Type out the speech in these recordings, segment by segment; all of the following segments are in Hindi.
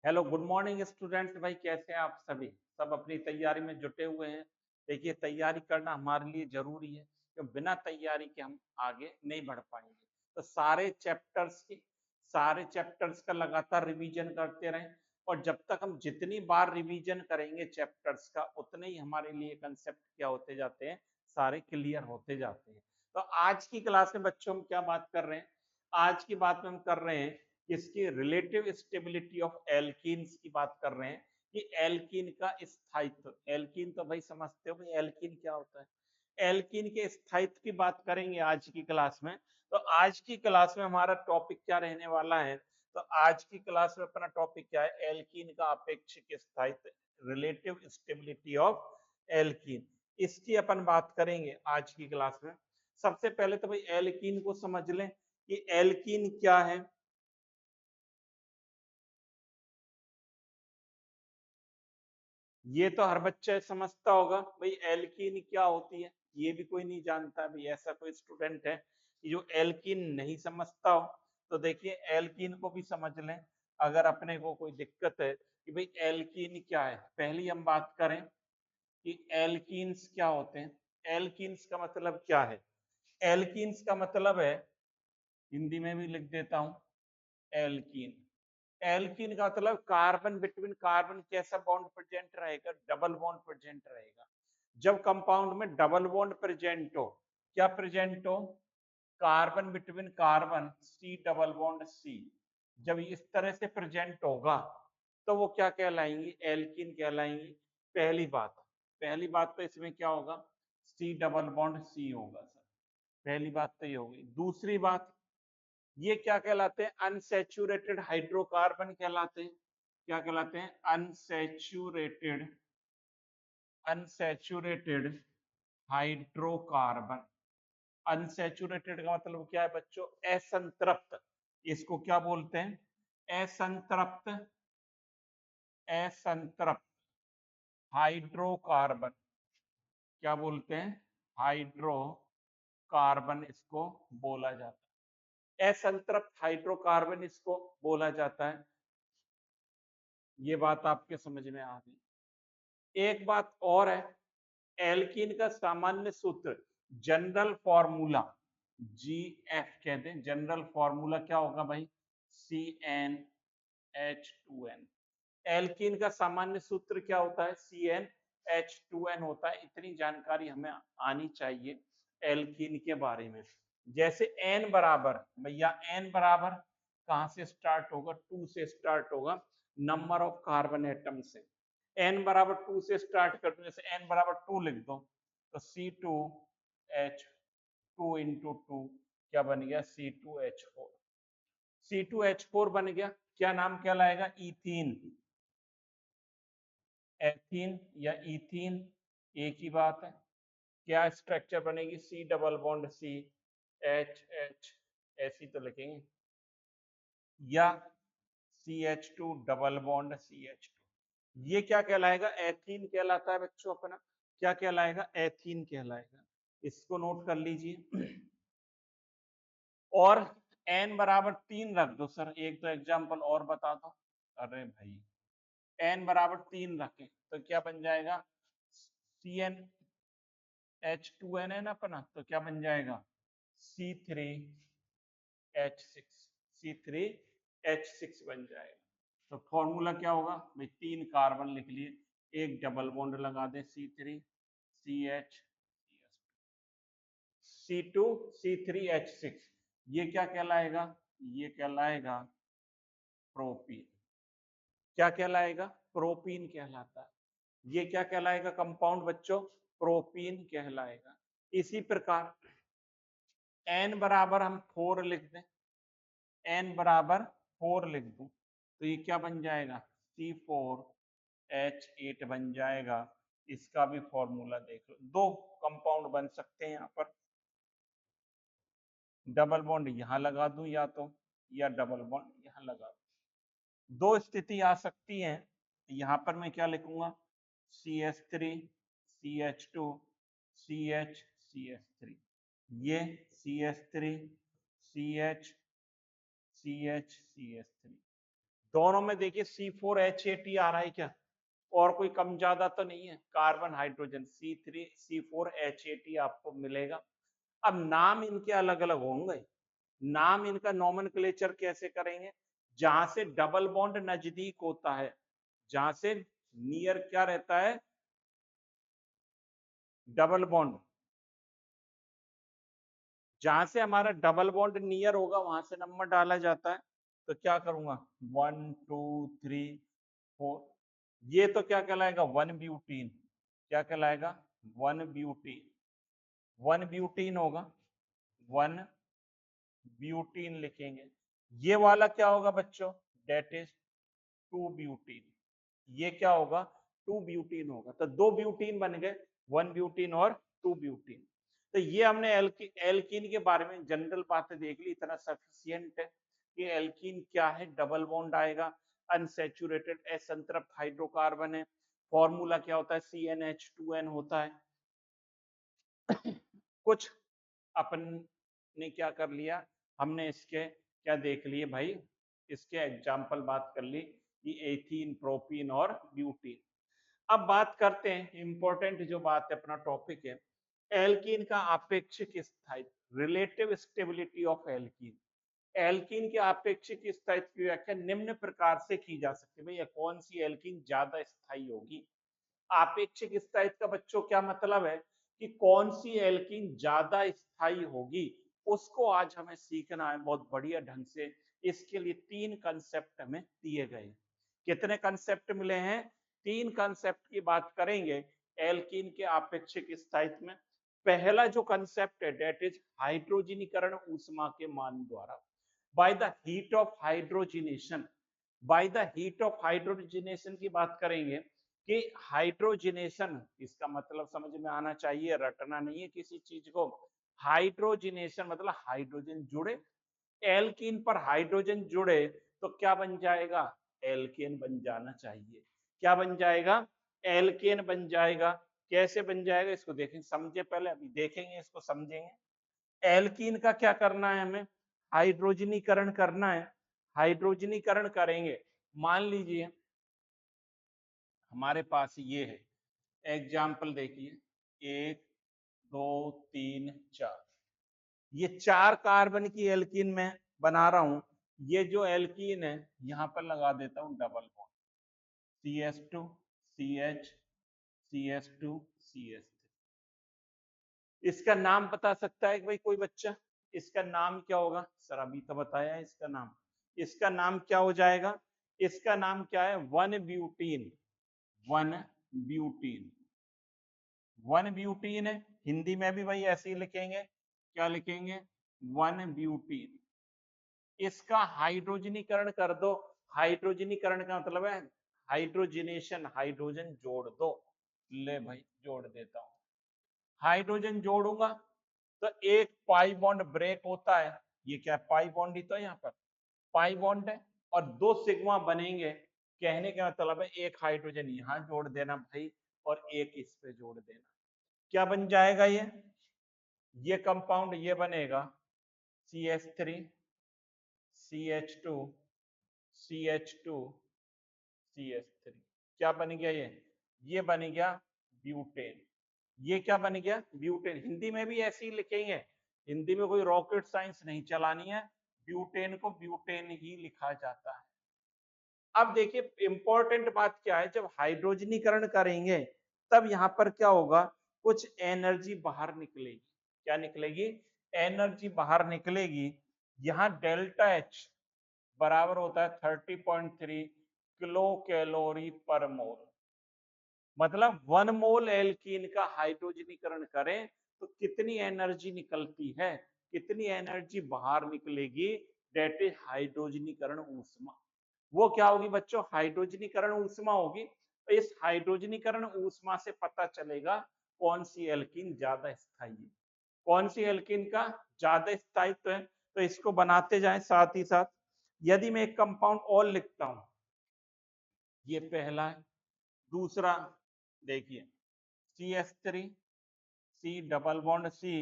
Hello good morning students. भाई कैसे हैं आप सभी? सब अपनी तैयारी में जुटे हुए हैं। देखिए तैयारी करना हमारे लिए जरूरी है क्योंकि बिना तैयारी के हम आगे नहीं बढ़ पाएंगे। तो सारे चैप्टर्स का लगातार रिवीजन करते रहें और जब तक हम जितनी बार रिवीजन करेंगे चैप्टर्स का उतने ही हमारे लिए कंसेप्ट क्या होते जाते हैं, सारे क्लियर होते जाते हैं। तो आज की क्लास में बच्चों हम क्या बात कर रहे हैं? आज की बात में हम कर रहे हैं इसकी रिलेटिव स्टेबिलिटी ऑफ एल्कीन्स की बात कर रहे हैं कि एल्कीन का स्थायित्व। एल्कीन तो भाई समझते हो भाई एल्कीन क्या होता है। एल्कीन के स्थायित्व की बात करेंगे आज की क्लास में। तो आज की क्लास में हमारा टॉपिक क्या रहने वाला है? तो आज की क्लास में अपना टॉपिक क्या है? एल्कीन का अपेक्षिक स्थायित्व, रिलेटिव स्टेबिलिटी ऑफ एल्कीन। इसकी अपन बात करेंगे आज की क्लास में। सबसे पहले तो भाई एल्कीन को समझ लें कि एल्कीन क्या है। ये तो हर बच्चा समझता होगा भाई एल्कीन क्या होती है। ये भी कोई नहीं जानता भाई, ऐसा कोई स्टूडेंट है कि जो एल्कीन नहीं समझता हो? तो देखिए एल्कीन को भी समझ लें अगर अपने को कोई दिक्कत है कि भाई एल्कीन क्या है। पहली हम बात करें कि एल्कीन्स क्या होते हैं। एल्कीन्स का मतलब क्या है? एल्कीन्स का मतलब है, हिंदी में भी लिख देता हूं, एल्कीन। एल्कीन का मतलब कार्बन बिटवीन कार्बन कैसा बॉन्ड प्रेजेंट रहेगा? डबल बॉन्ड प्रेजेंट रहेगा। जब कंपाउंड में डबल बॉन्ड प्रेजेंट हो, क्या प्रेजेंट हो? Carbon between carbon C double bond C, जब इस तरह से प्रेजेंट होगा तो वो क्या कहलाएंगी? एल्कीन कहलाएंगी। पहली बात तो इसमें क्या होगा? सी डबल बॉन्ड सी होगा सर। पहली बात तो ये होगी। दूसरी बात, ये क्या कहलाते हैं? अनसैचुरेटेड हाइड्रोकार्बन कहलाते हैं। क्या कहलाते हैं? Unsaturated hydrocarbon. अनसैचुरेटेड का मतलब क्या है बच्चों? असंतृप्त। इसको क्या बोलते हैं? असंतृप्त। असंतृप्त हाइड्रोकार्बन क्या बोलते हैं? हाइड्रोकार्बन इसको बोला जाता है। असंतृप्त हाइड्रोकार्बन इसको बोला जाता है। ये बात आपके समझ में आ गई। एक बात और है, एल्कीन का सामान्य सूत्र, जनरल फॉर्मूला, जी एफ कहते हैं। जनरल फॉर्मूला क्या होगा भाई? C N H two N. Alkene का सामान्य सूत्र क्या होता है? C N H two N होता है। इतनी जानकारी हमें आनी चाहिए एल्कीन के बारे में। जैसे एन बराबर, भैया एन बराबर कहां से स्टार्ट होगा? टू से स्टार्ट होगा, नंबर ऑफ कार्बन एटम से। एन बराबर टू से स्टार्ट कर दो, जैसे एन बराबर टू लिख दो तो C two H two into two क्या बन गया? C two H four. C two H four बन गया। क्या नाम कहलाएगा? इथीन। एथीन या इथीन एक ही बात है। क्या स्ट्रक्चर बनेगी? C double bond C H H, ऐसी तो लिखेंगे, या C H two double bond C H two. ये क्या कहलाएगा? एथीन कहलाता है बच्चों अपना। क्या कहलाएगा? एथीन कहलाएगा। इसको नोट कर लीजिए। और एन बराबर तीन रख दो सर, एक तो एग्जाम्पल और बता दो। अरे भाई एन बराबर तीन रखें तो क्या बन जाएगा? C N H two N है ना अपना, तो क्या बन जाएगा? C three H six. C three H six बन जाएगा। तो फॉर्मूला क्या होगा भाई? तीन कार्बन लिख लिए, एक डबल बॉन्ड लगा दे, C three C H C two C three H six. ये क्या कहलाएगा? ये कहलाएगा प्रोपीन। क्या कहलाएगा? प्रोपीन कहलाता है। ये क्या कहलाएगा कंपाउंड बच्चों? प्रोपीन कहलाएगा। इसी प्रकार एन बराबर हम फोर लिख दें, एन बराबर फोर लिख दूं तो ये क्या बन जाएगा? सी फोर एच एट बन जाएगा। इसका भी फॉर्मूला देख लो। दो कंपाउंड बन सकते हैं यहाँ पर। डबल बॉन्ड यहां लगा दूं या तो, या डबल बॉन्ड यहां लगा दूं। दो स्थिति आ सकती है। यहां पर मैं क्या लिखूंगा? C H three C H two C H C H three. ये C H three C H C H C H three. दोनों में देखिए C4H8 आ रहा है क्या, और कोई कम ज्यादा तो नहीं है, कार्बन हाइड्रोजन C3C4H8 आपको मिलेगा। अब नाम इनके अलग अलग होंगे, नाम इनका नोमेनक्लेचर कैसे करेंगे, जहां से डबल बॉन्ड नजदीक होता है, जहां से नियर क्या रहता है, डबल बॉन्ड, जहां से हमारा डबल बॉन्ड नियर होगा वहां से नंबर डाला जाता है। तो क्या करूंगा 1 2 3 4, ये तो क्या कहलाएगा 1 ब्यूटीन, क्या कहलाएगा 1 ब्यूटीन, 1 ब्यूटीन होगा, 1 ब्यूटीन लिखेंगे। ये वाला क्या होगा बच्चों, डेट इज 2 ब्यूटीन, ये क्या होगा 2 ब्यूटीन होगा। तो 2 ब्यूटीन बन गए, 1 ब्यूटीन और 2 ब्यूटीन। तो ये हमने एल्कीन के बारे में जनरल बातें देख ली, इतना सफिशियंट है कि एल्कीन क्या है, डबल बॉन्ड आएगा, अनसैचुरेटेड असंतृप्त हाइड्रोकार्बन है, फॉर्मूला क्या होता है CnH2n होता है। कुछ अपन ने क्या कर लिया, हमने इसके क्या देख लिए भाई, इसके एग्जाम्पल बात कर ली कि एथीन, प्रोपीन और ब्यूटीन। अब बात करते हैं इंपॉर्टेंट जो बात है, अपना टॉपिक है एल्कीन का आपेक्षिक स्थायित्व, relative stability of alkene. Alkene के आपेक्षिक स्थायित्व की व्याख्या निम्न प्रकार से की जा सकती है, भैया कौन सी एल्कीन ज्यादा स्थायी होगी। आपेक्षिक स्थायित्व का बच्चों क्या मतलब है कि कौन सी एल्कीन ज्यादा स्थायी होगी, उसको आज हमें सीखना है बहुत बढ़िया ढंग से। इसके लिए 3 कंसेप्ट हमें दिए गए। कितने कंसेप्ट मिले हैं, 3 कंसेप्ट की बात करेंगे एल्कीन के आपेक्षिक स्थायित्व में। पहला जो कंसेप्ट है डेट इज हाइड्रोजनीकरण ऊष्मा के मान द्वारा, by the heat of hydrogenation. By the heat of hydrogenation की बात करेंगे कि हाइड्रोजिनेशन, इसका मतलब समझ में आना चाहिए, रटना नहीं है किसी चीज को। हाइड्रोजिनेशन मतलब हाइड्रोजन जुड़े, एल्कीन पर हाइड्रोजन जुड़े तो क्या बन जाएगा, एल्केन बन जाना चाहिए। क्या बन जाएगा, एल्केन बन जाएगा। कैसे बन जाएगा इसको देखें, समझे पहले, अभी देखेंगे इसको समझेंगे। एल्कीन का क्या करना है हमें, हाइड्रोजनीकरण करना है। हाइड्रोजनीकरण करेंगे, मान लीजिए हमारे पास ये है, एग्जाम्पल देखिए 1 2 3 4, ये 4 कार्बन की एल्कीन में बना रहा हूं। ये जो एल्कीन है यहां पर लगा देता हूं double bond, CH2 CH CH2 CH3। इसका नाम बता सकता है भाई कोई बच्चा, इसका नाम क्या होगा, सर अभी तो बताया है इसका नाम। इसका नाम क्या हो जाएगा, इसका नाम क्या है 1 ब्यूटीन, 1 ब्यूटीन, 1 ब्यूटीन है। हिंदी में भी भाई ऐसे ही लिखेंगे, क्या लिखेंगे 1 ब्यूटीन। इसका हाइड्रोजनीकरण कर दो, हाइड्रोजनीकरण का मतलब है हाइड्रोजिनेशन, हाइड्रोजन जोड़ दो। ले भाई जोड़ देता हूं, हाइड्रोजन जोड़ूंगा तो एक पाई बॉन्ड ब्रेक होता है, ये क्या पाई बॉन्ड ही तो है, यहाँ पर पाई बॉन्ड है, और 2 सिग्मा बनेंगे। कहने का मतलब है एक हाइड्रोजन यहां जोड़ देना भाई, और एक इस पे जोड़ देना। क्या बन जाएगा ये कंपाउंड ये बनेगा CH3 CH2 CH2 CH3। क्या बन गया ये बन गया ब्यूटेन। ये क्या बन गया ब्यूटेन। हिंदी में भी ऐसे ही लिखेंगे, हिंदी में कोई रॉकेट साइंस नहीं चलानी है, ब्यूटेन को ब्यूटेन ही लिखा जाता है। अब देखिए इंपॉर्टेंट बात क्या है, जब हाइड्रोजनीकरण करेंगे तब यहां पर क्या होगा, कुछ एनर्जी बाहर निकलेगी। क्या निकलेगी, एनर्जी बाहर निकलेगी। यहां डेल्टा एच बराबर होता है 30.3 किलो कैलोरी पर मोल। मतलब 1 मोल एल्कीन का हाइड्रोजनीकरण करें तो कितनी एनर्जी निकलती है, कितनी एनर्जी बाहर निकलेगी, डेट इज हाइड्रोजनीकरण ऊष्मा। वो क्या होगी बच्चों, हाइड्रोजनीकरण ऊष्मा होगी। तो इस हाइड्रोजनीकरण ऊष्मा से पता चलेगा कौन सी एल्कीन ज्यादा स्थायी है, कौन सी एल्कीन का ज्यादा स्थायित्व है। तो इसको बनाते जाएं साथ ही साथ। यदि मैं एक कंपाउंड और लिखता हूं, ये पहला है, दूसरा देखिए CH3 C double bond C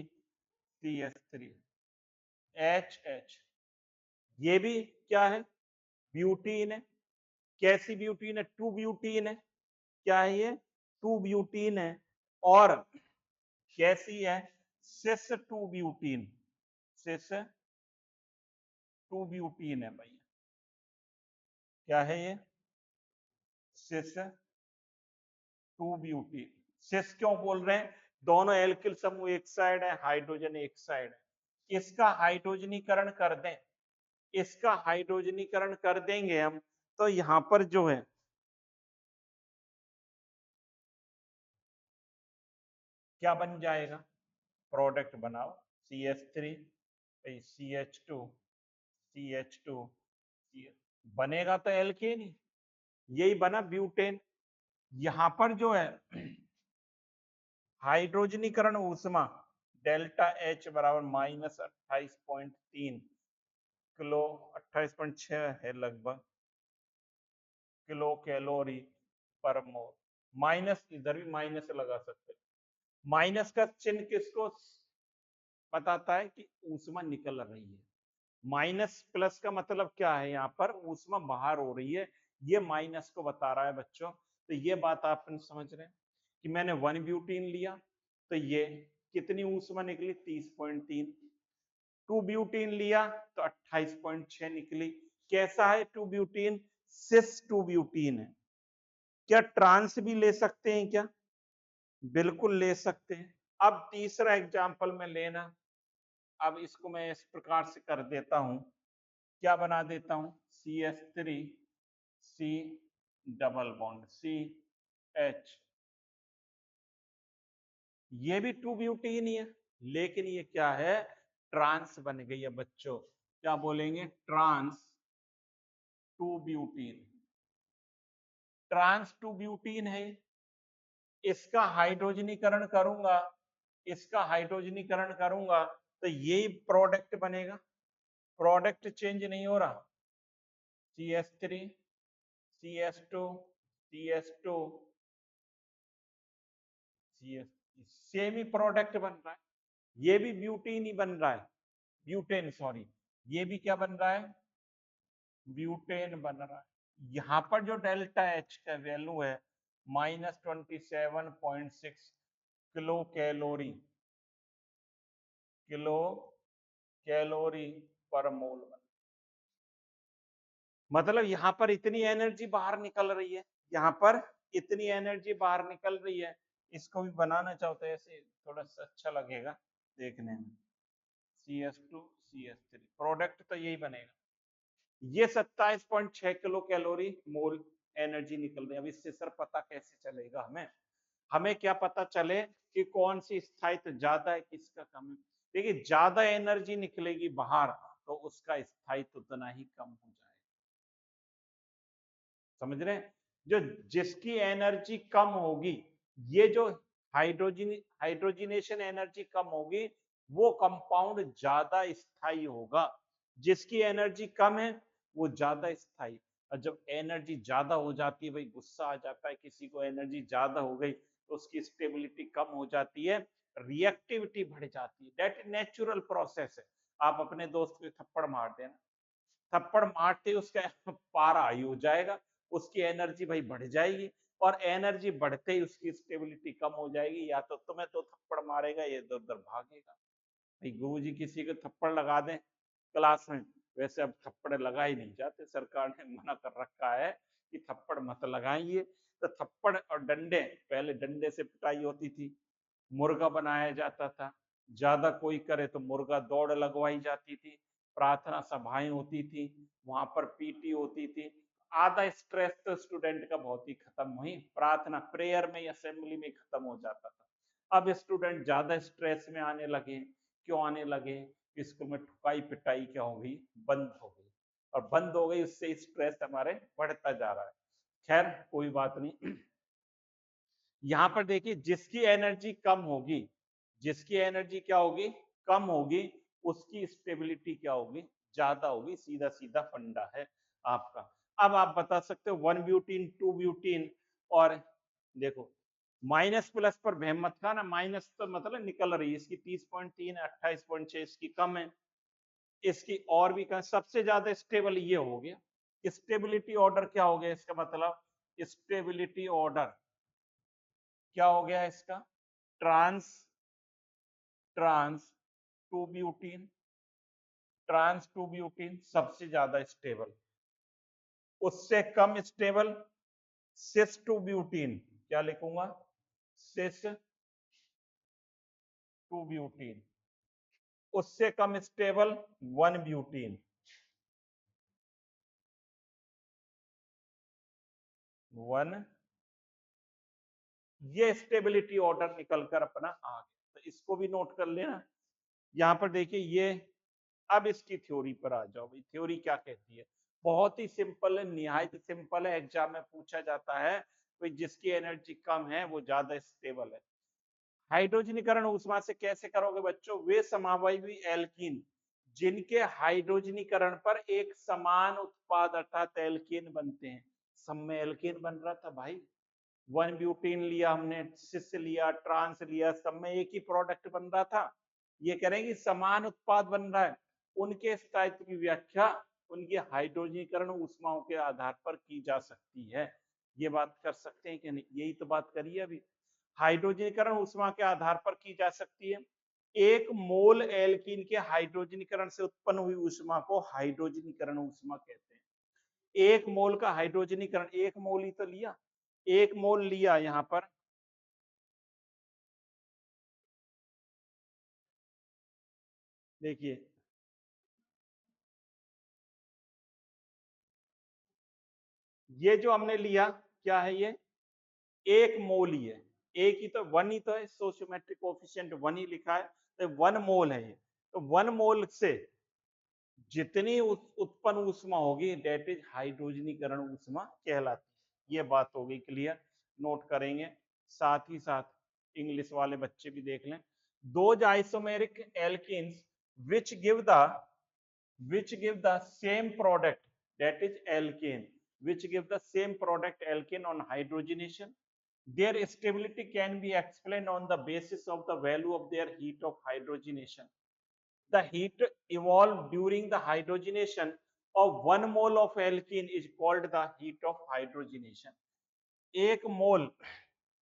CH3 H H, ये भी क्या है ब्यूटीन है। कैसी ब्यूटीन है? 2 ब्यूटीन है। क्या है ये? 2 ब्यूटीन है। और कैसी है? सिस 2 ब्यूटीन। सिस 2 ब्यूटीन है भैया। क्या है ये? सिस 2 ब्यूटीन। सिस क्यों बोल रहे हैं? दोनों एल्किल समूह एक साइड है, हाइड्रोजन एक साइड है। इसका हाइड्रोजनीकरण कर दें, इसका हाइड्रोजनीकरण कर देंगे हम, तो यहां पर जो है क्या बन जाएगा? प्रोडक्ट बनाओ, CH3 CH2 CH2 बनेगा तो एल्केन ही। यही बना ब्यूटेन। यहां पर जो है हाइड्रोजनीकरण ऊष्मा डेल्टा H बराबर -28.3 किलो, 28.6 है लगभग, किलो कैलोरी पर मोल। माइनस, इधर भी माइनस लगा सकते हैं। माइनस का चिन्ह किसको बताता है? कि ऊष्मा निकल रही है। माइनस प्लस का मतलब क्या है? यहाँ पर ऊष्मा बाहर हो रही है, ये माइनस को बता रहा है बच्चों। तो ये बात आप समझ रहे हैं कि मैंने 1 ब्यूटीन लिया तो ये कितनी ऊष्मा निकली? 30.3। 2 ब्यूटीन लिया तो 28.6 निकली। कैसा है 2 ब्यूटीन? सिस 2 ब्यूटीन है। क्या ट्रांस भी ले सकते हैं क्या? बिल्कुल ले सकते हैं। अब तीसरा एग्जाम्पल में लेना। अब इसको मैं इस प्रकार से कर देता हूं, क्या बना देता हूं? CH3 C double bond CH। ये भी 2 ब्यूटीन ही है, लेकिन ये क्या है? ट्रांस बन गई है बच्चों। क्या बोलेंगे? Trans 2 butene. ट्रांस 2 ब्यूटीन है। इसका हाइड्रोजनीकरण करूंगा, इसका हाइड्रोजनीकरण करूंगा तो यही प्रोडक्ट बनेगा। प्रोडक्ट चेंज नहीं हो रहा। CH3 CH2 CH2 सेम ही प्रोडक्ट बन रहा है। ये भी ब्यूटेन ही बन रहा है, ब्यूटेन सॉरी, ये भी क्या बन रहा है? ब्यूटेन बन रहा है। यहाँ पर जो डेल्टा H का वैल्यू है -27.6 किलो कैलोरी, किलो कैलोरी पर मोल। मतलब यहाँ पर इतनी एनर्जी बाहर निकल रही है, यहाँ पर इतनी एनर्जी बाहर निकल रही है। इसको भी बनाना चाहते हैं ऐसे, थोड़ा सा अच्छा लगेगा देखने में। CH2 CH3 प्रोडक्ट तो यही बनेगा। ये 27.6 किलो कैलोरी मोल एनर्जी निकल रही है। अब इससे सर पता कैसे चलेगा हमें? हमें क्या पता चले कि कौन सी स्थायित्व ज्यादा है, किसका कम है? देखिए, ज्यादा एनर्जी निकलेगी बाहर तो उसका स्थायित्व उतना ही कम हो जाएगा। समझ रहे हैं? जो जिसकी एनर्जी कम होगी, ये जो हाइड्रोजनेशन एनर्जी कम होगी, वो कंपाउंड ज्यादा स्थायी होगा। जिसकी एनर्जी कम है वो ज्यादा स्थायी। और जब एनर्जी ज्यादा हो जाती है, भाई गुस्सा आ जाता है किसी को, एनर्जी ज्यादा हो गई तो उसकी स्टेबिलिटी कम हो जाती है, रिएक्टिविटी बढ़ जाती है। दैट नेचुरल प्रोसेस है। आप अपने दोस्त को थप्पड़ मार देना, थप्पड़ मारते ही उसका पारा हाई हो जाएगा, उसकी एनर्जी भाई बढ़ जाएगी, और एनर्जी बढ़ते ही उसकी स्टेबिलिटी कम हो जाएगी। या तो तुम्हें तो थप्पड़ मारेगा, ये इधर उधर भागेगा। भाई गुरुजी किसी को थप्पड़ लगा दें क्लास में, वैसे अब थप्पड़ लगा ही नहीं जाते, सरकार ने मना कर रखा है कि थप्पड़ मत लगाइए। तो थप्पड़ और डंडे, पहले डंडे से पिटाई होती थी, मुर्गा बनाया जाता था, ज्यादा कोई करे तो मुर्गा दौड़ लगवाई जाती थी, प्रार्थना सभाएं होती थी, वहां पर पीटी होती थी। आधा स्ट्रेस तो स्टूडेंट का बहुत ही खत्म हुई, प्रार्थना प्रेयर में, असेंबली में खत्म हो जाता था। अब स्टूडेंट ज्यादा स्ट्रेस में आने लगे। क्यों आने लगे? स्कूल में ठुकाई पिटाई क्या हो गई? बंद हो गई। और बंद हो गई, उससे स्ट्रेस हमारे बढ़ता जा रहा है। खैर कोई बात नहीं। यहां पर देखिए, जिसकी एनर्जी कम होगी, जिसकी एनर्जी क्या होगी? कम होगी, उसकी स्टेबिलिटी क्या होगी? ज्यादा होगी। सीधा सीधा फंडा है आपका। अब आप बता सकते हो 1 ब्यूटीन 2 ब्यूटीन, और देखो माइनस प्लस पर वहम मत खाना, माइनस तो मतलब निकल रही है, इसकी 30.3 है, 28.6 इसकी कम है, इसकी और भी कम। सबसे ज्यादा स्टेबल ये हो गया, स्टेबिलिटी ऑर्डर क्या हो गया इसका मतलब? स्टेबिलिटी ऑर्डर क्या हो गया इसका? Trans trans two butene, trans two butene सबसे ज्यादा स्टेबल, उससे कम स्टेबल सिस टू ब्यूटीन, क्या लिखूंगा? सिस टू ब्यूटीन, उससे कम स्टेबल वन ब्यूटीन, वन। ये स्टेबिलिटी ऑर्डर निकलकर अपना आ गया, तो इसको भी नोट कर लेना। यहां पर देखिए ये, अब इसकी थ्योरी पर आ जाओ भाई, थ्योरी क्या कहती है? बहुत ही सिंपल है, निहायत सिंपल है, एग्जाम में पूछा जाता है भाई जिसकी एनर्जी कम है वो ज्यादा स्टेबल है। हाइड्रोजनीकरण ऊष्मा से कैसे करोगे बच्चों? वे समावयवी एल्कीन जिनके हाइड्रोजनीकरण पर एक समान उत्पाद अर्थात एल्कीन बनते हैं। सब में एल्कीन बन रहा था भाई, वन ब्यूटीन लिया हमने, सिस लिया, ट्रांस लिया, सब में एक ही प्रोडक्ट बन रहा था। ये करेंगे समान उत्पाद बन रहा है, उनके स्थायित्व की व्याख्या उनकी हाइड्रोजनीकरण ऊष्माओं के आधार पर की जा सकती है। ये बात कर सकते हैं कि नहीं? यही तो बात करिए अभी, हाइड्रोजनीकरण ऊष्मा के आधार पर की जा सकती है। एक मोल एल्कीन के हाइड्रोजनीकरण से उत्पन्न हुई ऊष्मा को हाइड्रोजनीकरण ऊष्मा कहते हैं। एक मोल का हाइड्रोजनीकरण, एक मोल ही तो लिया, एक मोल लिया यहां पर, देखिए ये जो हमने लिया क्या है, ये एक मोल ही है, एक ही तो, वन ही तो है, सोशियोमेट्रिक कोफिशिएंट वन ही लिखा है, तो वन मोल है ये। तो वन मोल से जितनी उत्पन्न ऊष्मा होगी डेट इज हाइड्रोजनीकरण ऊष्मा कहलाती है। ये बात हो गई क्लियर, नोट करेंगे। साथ ही साथ इंग्लिश वाले बच्चे भी देख लें, दो isomeric alkenes which give the which give the same product, that is alkane, which give the same product alkane on hydrogenation, their stability can be explained on the basis of the value of their heat of hydrogenation. The heat evolved during the hydrogenation of one mole of alkene is called the heat of hydrogenation. एक मोल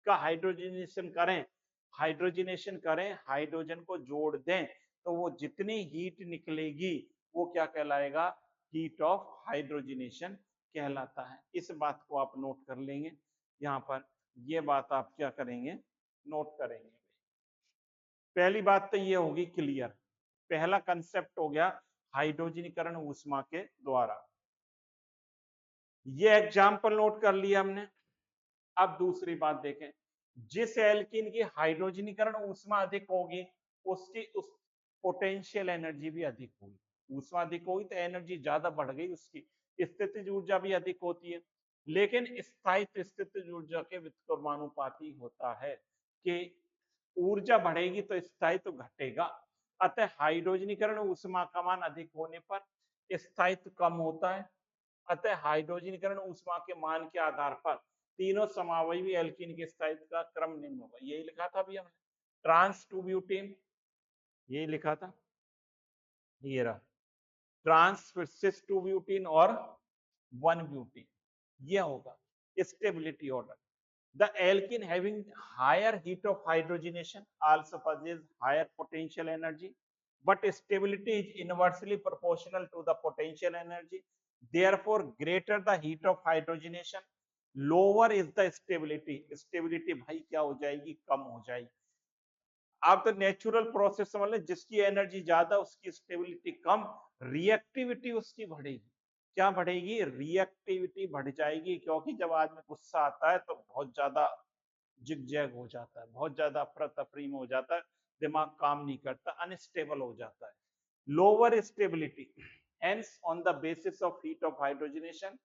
का हाइड्रोजनेशन करें, हाइड्रोजनेशन करें, हाइड्रोजन को जोड़ दें, तो वो जितनी हीट निकलेगी वो क्या कहलाएगा? हीट ऑफ हाइड्रोजनेशन कहलाता है। इस बात को आप नोट कर लेंगे यहाँ पर, ये बात आप क्या करेंगे? नोट करेंगे। पहली बात तो ये होगी क्लियर, पहला कंसेप्ट हो गया हाइड्रोजनीकरण ऊष्मा के द्वारा, ये एग्जाम्पल नोट कर लिया हमने। अब दूसरी बात देखें, जिस एल्कीन की हाइड्रोजनीकरण ऊष्मा अधिक होगी उसकी उस पोटेंशियल एनर्जी भी अधिक होगी। ऊष्मा अधिक होगी तो एनर्जी ज्यादा बढ़ गई उसकी, स्थितिज ऊर्जा भी अधिक होती है। लेकिन स्थायित्व स्थितिज ऊर्जा के व्युत्क्रमानुपाती होता है कि ऊर्जा बढ़ेगी तो स्थायित्व घटेगा। अतः हाइड्रोजनीकरण ऊष्मा का मान अधिक होने पर स्थायित्व कम होता है। अतः हाइड्रोजनीकरण ऊष्मा के मान के आधार पर तीनों समावयवी एल्कीन के स्थायित्व का क्रम निम्न होगा। यही लिखा था अभी हमने, ट्रांस टू ब्यूटेन, यही लिखा था, ये रहा ट्रांस फिर सिस टू ब्यूटीन और वन ब्यूटीन, ये होगा stability order. The alkene having higher heat of hydrogenation also possesses higher potential energy, but stability is inversely proportional to the potential energy. Therefore, greater the heat of hydrogenation, lower is the stability. Stability भाई क्या हो जाएगी? कम हो जाएगी। आप तो नेचुरल प्रोसेस समझ लें, जिसकी एनर्जी ज्यादा उसकी स्टेबिलिटी कम, रिएक्टिविटी उसकी बढ़ेगी। क्या बढ़ेगी? रिएक्टिविटी बढ़ जाएगी, क्योंकि जब आदमी गुस्सा आता है तो बहुत ज्यादा जिग-जैग हो जाता है, बहुत ज्यादा अफरा-तफरी में हो जाता है, दिमाग काम नहीं करता, अनस्टेबल हो जाता है। Lower stability, hence on the basis of heat of hydrogenation,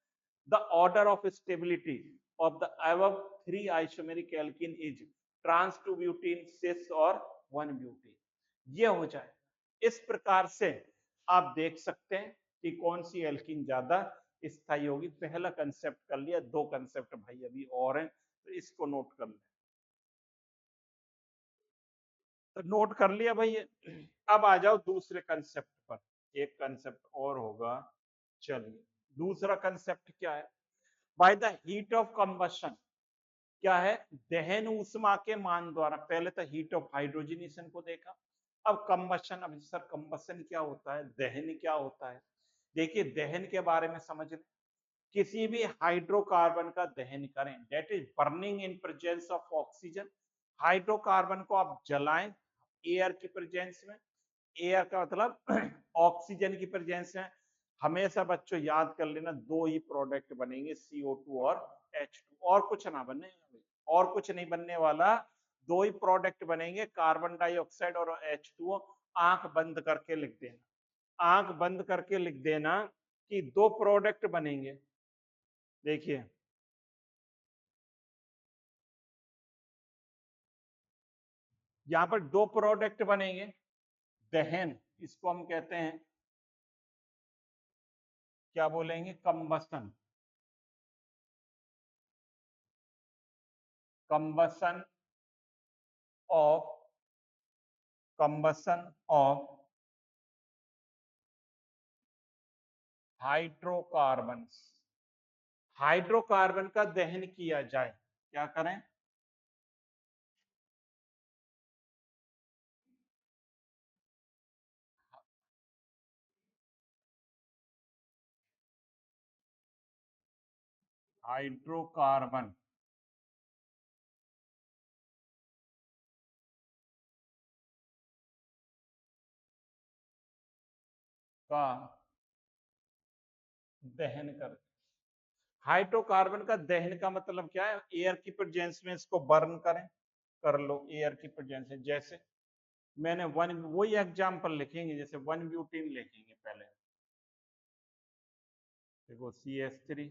the order of stability of the above three isomeric alkene is trans 2 butene, cis और 1 butene। ये हो जाए, इस प्रकार से आप देख सकते हैं कि कौन सी एल्कीन ज्यादा स्थायी होगी। पहला कंसेप्ट कर लिया, दो कंसेप्ट भाई अभी और हैं, तो इसको नोट कर लें। तो नोट कर लिया भाई। अब आ जाओ दूसरे कंसेप्ट पर, एक कंसेप्ट और होगा, चलिए दूसरा कंसेप्ट क्या है, by the heat of combustion, क्या है, दहन ऊष्मा के मान द्वारा। पहले तो हीट ऑफ हाइड्रोजनेशन को देखा, अब कंबशन। अब सर कंबशन क्या होता है, दहन क्या होता है? देखिए दहन के बारे में समझ लें। किसी भी हाइड्रोकार्बन का दहन करें, that is burning in presence of oxygen. Hydrocarbon को आप जलाएं एयर की प्रेजेंस में, एयर का मतलब ऑक्सीजन की प्रेजेंस में। हमेशा बच्चों याद कर लेना, दो ही प्रोडक्ट बनेंगे, CO2 और H2, और कुछ ना बने, और कुछ नहीं बनने वाला। दो ही प्रोडक्ट बनेंगे, कार्बन डाइऑक्साइड और H2O। आंख बंद करके लिख देना, आंख बंद करके लिख देना कि दो प्रोडक्ट बनेंगे। देखिए यहां पर दो प्रोडक्ट बनेंगे, दहन, इसको हम कहते हैं, क्या बोलेंगे, combustion. Combustion of, combustion of hydrocarbon. Hydrocarbon का दहन किया जाए, क्या करें, हाइड्रोकार्बन का दहन कर। हाइड्रोकार्बन का दहन का मतलब क्या है, एयर की प्रेजेंस में इसको बर्न करें, कर लो एयर की प्रेजेंस में। जैसे मैंने वन, वही एग्जांपल लिखेंगे, जैसे 1 ब्यूटीन लिखेंगे पहले, देखो CH3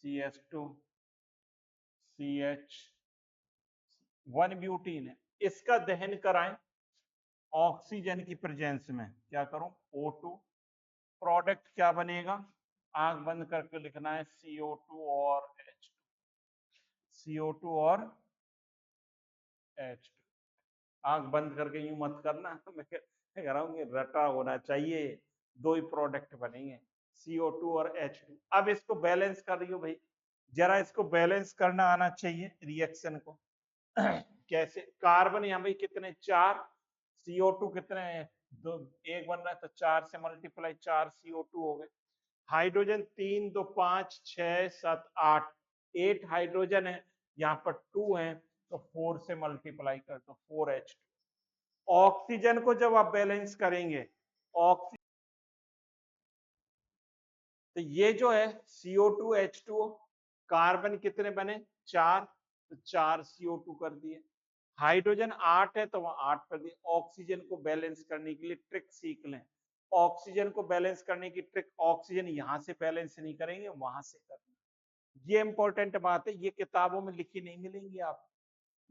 CH2 CH, 1 ब्यूटीन है, इसका दहन कराएं ऑक्सीजन की प्रेजेंस में, क्या करूं, O2, प्रोडक्ट क्या बनेगा, आंख बंद करके लिखना है, CO2 और H2, CO2 और H2। आंख बंद करके यूं मत करना, मैं कह रहा हूँ कि रटा होना चाहिए, दो ही प्रोडक्ट बनेंगे, CO2 और H2। अब इसको बैलेंस कर रही हो भाई, जरा इसको बैलेंस करना आना चाहिए रिएक्शन को। कैसे, कार्बन यहाँ भाई कितने, 4, CO2 कितने हैं, दो, एक बन रहा है, तो 4 से मल्टीप्लाई 4 CO2 हो गए। हाइड्रोजन 3 2 5 6 7 8, 8 हाइड्रोजन है, यहाँ पर 2 है, तो 4 से मल्टीप्लाई कर दो, 4H2। ऑक्सीजन को जब आप बैलेंस करेंगे, ऑक्सीजन, तो ये जो है CO2 H2O, कार्बन कितने बने, 4, तो 4 CO2 कर दिए। हाइड्रोजन 8 है तो वहां 8 कर दिए। ऑक्सीजन को बैलेंस करने के लिए ट्रिक सीख लें, ऑक्सीजन को बैलेंस करने की ट्रिक, ऑक्सीजन यहां से बैलेंस नहीं करेंगे, वहां से करना। ये इंपॉर्टेंट बात है, ये किताबों में लिखी नहीं मिलेंगी आप,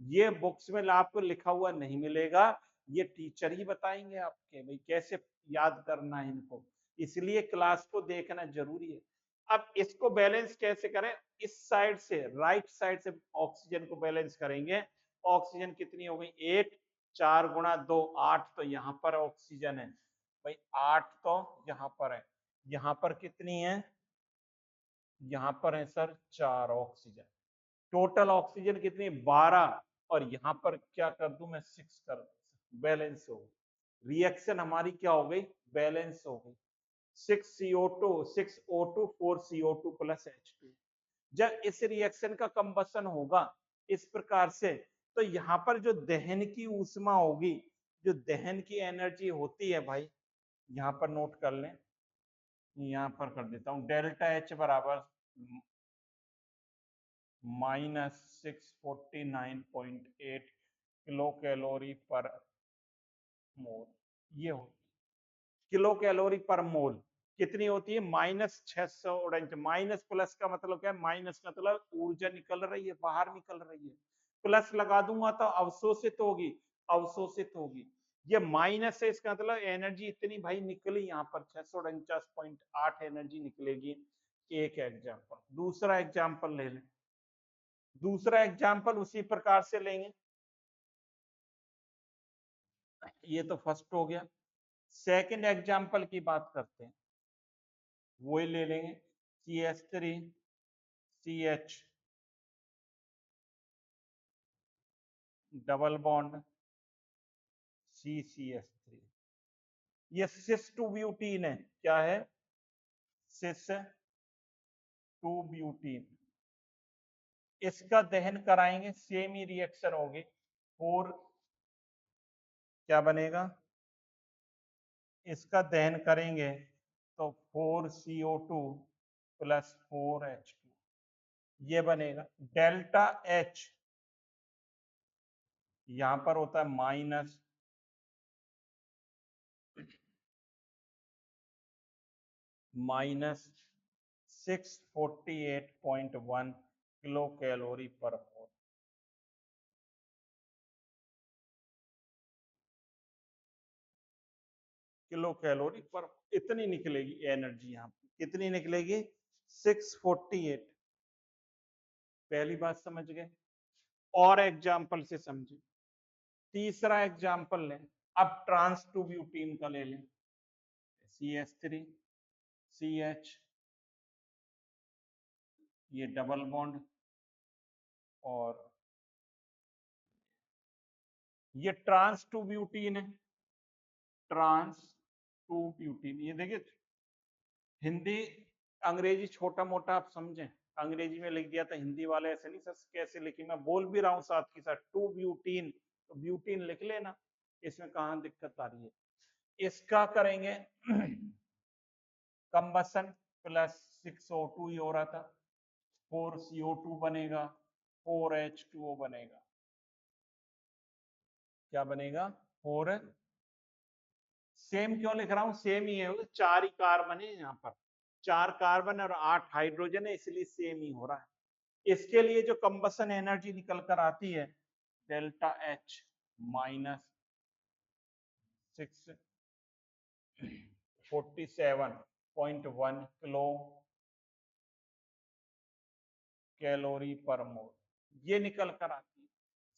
ये बुक्स में आपको लिखा हुआ नहीं मिलेगा, ये टीचर ही बताएंगे आपके, भाई कैसे याद करना है इनको, इसलिए क्लास को देखना जरूरी है। अब इसको बैलेंस कैसे करें, इस साइड से, राइट साइड से ऑक्सीजन को बैलेंस करेंगे। ऑक्सीजन कितनी हो गई, 8, 4 गुणा 2 8, तो यहाँ पर ऑक्सीजन है भाई 8, तो यहाँ पर है, यहाँ पर कितनी है, यहाँ पर है सर 4 ऑक्सीजन। टोटल ऑक्सीजन कितनी, 12, और यहां पर क्या कर दूं मैं, 6 कर दूं, बैलेंस हो गई रिएक्शन हमारी, क्या हो गई, बैलेंस हो गई। 6CO2 6O2 4CO2 plus H2। जब इस रिएक्शन का कंबसन होगा इस प्रकार से, तो यहाँ पर जो दहन की ऊष्मा होगी, जो दहन की एनर्जी होती है भाई, यहाँ पर नोट कर लें, यहाँ पर कर देता हूं, डेल्टा H बराबर -649.8 किलो कैलोरी पर मोल। ये हो, किलो कैलोरी पर मोल कितनी होती है, -649। माइनस प्लस का मतलब क्या है, माइनस मतलब ऊर्जा निकल रही है, बाहर निकल रही है, प्लस लगा दूंगा तो अवशोषित होगी, अवशोषित होगी। ये माइनस है, इसका मतलब एनर्जी इतनी भाई निकली, यहाँ पर 649.8 एनर्जी निकलेगी। एक एग्जाम्पल, दूसरा एग्जाम्पल ले लें, दूसरा एग्जाम्पल उसी प्रकार से लेंगे, ये तो फर्स्ट हो गया। सेकंड एग्जाम्पल की बात करते हैं, वही ले लेंगे। CH3 CH double bond CCH3। ये सिस टू ब्यूटीन है। क्या है? सिस टू ब्यूटीन। इसका दहन कराएंगे, सेम ही रिएक्शन होगी। फोर क्या बनेगा? इसका दहन करेंगे तो 4CO2 प्लस 4H2 ये बनेगा। डेल्टा H यहां पर होता है माइनस 648.1 किलो कैलोरी पर मोल। किलो कैलोरी पर इतनी निकलेगी एनर्जी। यहां कितनी निकलेगी? 648। पहली बात समझ गए। और एग्जाम्पल से समझे। तीसरा एग्जाम्पल लें। अब ट्रांस टू ब्यूटीन का ले लें। CH3 CH ये डबल बॉन्ड और ये ट्रांस टू ब्यूटीन है। Trans two butene. ये देखिए हिंदी अंग्रेजी छोटा मोटा आप समझें। अंग्रेजी में लिख दिया था, हिंदी वाले ऐसे नहीं सर कैसे लिखी। मैं बोल भी रहा हूँ साथ के साथ टू ब्यूटीन, तो ब्यूटीन लिख लेना, इसमें कहाँ दिक्कत आ रही है। इसका करेंगे कंबसन प्लस 6O2 ही हो रहा था, 4CO2 बनेगा, 4H2O बनेगा। क्या बनेगा? 4। सेम क्यों लिख रहा हूं? सेम ही है, 4 ही कार्बन है यहाँ पर, 4 कार्बन और 8 हाइड्रोजन है, इसलिए सेम ही हो रहा है। इसके लिए जो कंबसन एनर्जी निकल कर आती है delta H minus 647.1 kilo calorie पर मोल ये निकल कर आती है।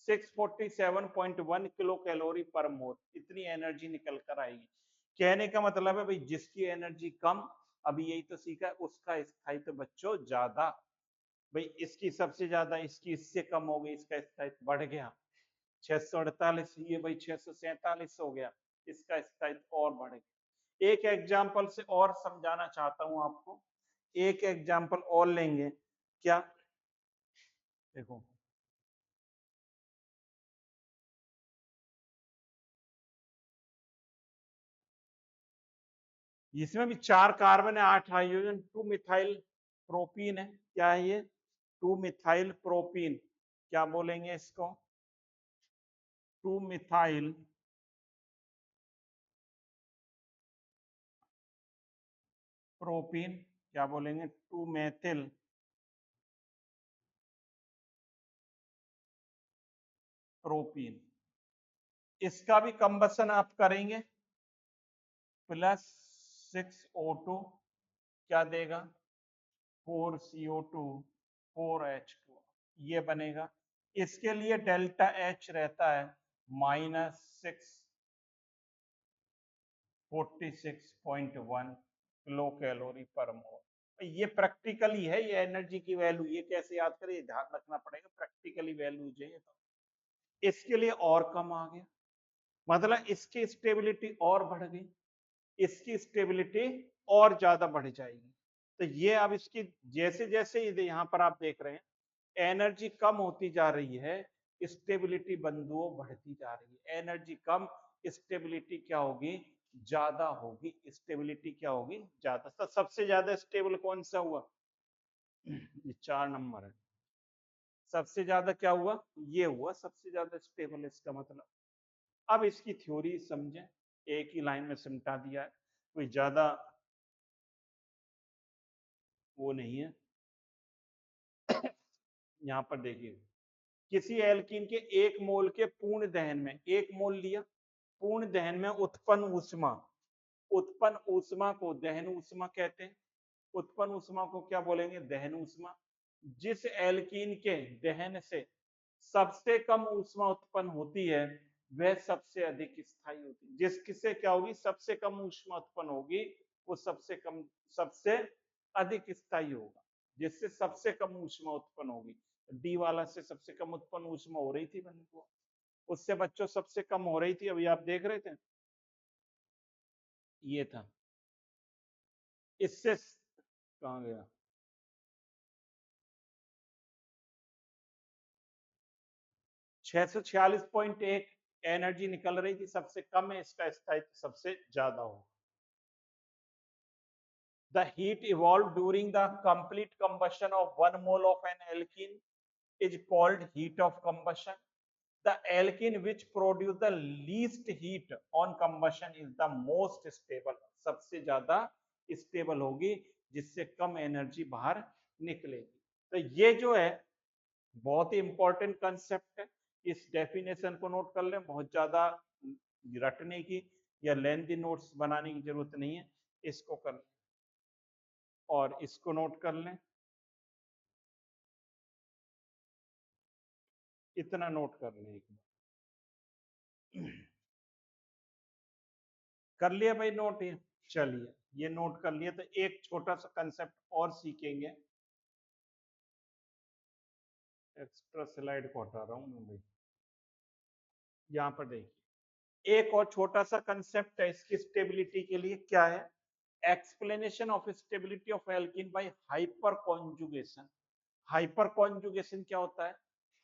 647.1 किलो कैलोरी पर मोल इतनी एनर्जी निकल कर आएगी। कहने का मतलब है भाई जिसकी एनर्जी कम, अभी यही तो सीखा है, उसका स्थायित्व बच्चों ज्यादा। भाई इसकी सबसे ज्यादा, इसकी इससे कम हो गई, इसका स्थायित्व बढ़ गया। 648 ये भाई 647 हो गया, इसका स्थायित्व और बढ़ गया। एक एग्जाम्पल से और समझाना चाहता हूं आपको। एक एग्जाम्पल और लेंगे। क्या? देखो इसमें भी 4 कार्बन है, 8 हाइड्रोजन, 2 मिथाइल प्रोपीन है। क्या है ये? 2 मिथाइल प्रोपीन। क्या बोलेंगे इसको? 2 मिथाइल प्रोपीन। क्या बोलेंगे? 2 मेथिल प्रोपीन। इसका भी कंबसन आप करेंगे, प्लस 6O2 क्या देगा? 4CO2 4H2 ये बनेगा। इसके लिए डेल्टा H रहता है माइनस 646.1 किलो कैलोरी पर मोल। ये प्रैक्टिकली है, ये एनर्जी की वैल्यू। ये कैसे याद करें, ये ध्यान रखना पड़ेगा, प्रैक्टिकली वैल्यू चाहिए। तो इसके लिए और कम आ गया, मतलब इसकी स्टेबिलिटी और बढ़ गई, इसकी स्टेबिलिटी और ज्यादा बढ़ जाएगी। तो ये अब इसकी जैसे जैसे यहाँ पर आप देख रहे हैं एनर्जी कम होती जा रही है, स्टेबिलिटी बंधुओं बढ़ती जा रही है। एनर्जी कम, स्टेबिलिटी क्या होगी? ज्यादा होगी। स्टेबिलिटी क्या होगी? ज्यादा। तो सबसे ज्यादा स्टेबल कौन सा हुआ? ये 4 नंबर है। सबसे ज्यादा क्या हुआ? ये हुआ सबसे ज्यादा स्टेबल। इसका मतलब अब इसकी थ्योरी समझें, एक ही लाइन में सिमटा दिया है, कोई ज्यादा वो नहीं है। यहां पर देखिए किसी एल्कीन के 1 मोल के पूर्ण दहन में, 1 मोल लिया, पूर्ण दहन में उत्पन्न ऊष्मा, उत्पन्न ऊष्मा को दहन ऊष्मा कहते हैं। उत्पन्न ऊष्मा को क्या बोलेंगे? दहन ऊष्मा। जिस एल्कीन के दहन से सबसे कम ऊष्मा उत्पन्न होती है वह सबसे अधिक स्थायी होती है। जिससे क्या होगी? सबसे कम ऊष्मा उत्पन्न होगी वो सबसे कम, सबसे अधिक स्थायी होगा, जिससे सबसे कम ऊष्मा उत्पन्न होगी। डी वाला से सबसे कम उत्पन्न ऊष्मा हो रही थी बच्चों, उससे बच्चों सबसे कम हो रही थी, अभी आप देख रहे थे, ये था। इससे कहां गया, 646.1 एनर्जी निकल रही थी, सबसे कम है, इसका स्थायित्व सबसे ज्यादा होगा। The heat evolved during the complete combustion of 1 mole of an alkene is called heat of combustion. The alkene which produce the least heat on combustion is the most stable. सबसे ज्यादा स्टेबल होगी, जिससे कम एनर्जी बाहर निकलेगी। तो ये जो है बहुत ही इंपॉर्टेंट कंसेप्ट है, इस डेफिनेशन को नोट कर लें, बहुत ज्यादा रटने की या लेंथी नोट्स बनाने की जरूरत नहीं है, इसको कर लें और इसको नोट कर लें, इतना नोट कर लें एक बार। कर लिया भाई नोट ये, चलिए ये नोट कर लिया, तो एक छोटा सा कंसेप्ट और सीखेंगे। एक्स्ट्रा स्लाइड को हटा रहा हूं मैं भाई, यहाँ पर देखिए एक और छोटा सा कंसेप्ट है इसकी स्टेबिलिटी के लिए, क्या है, explanation of stability of alkene by hyperconjugation. Hyperconjugation क्या होता है,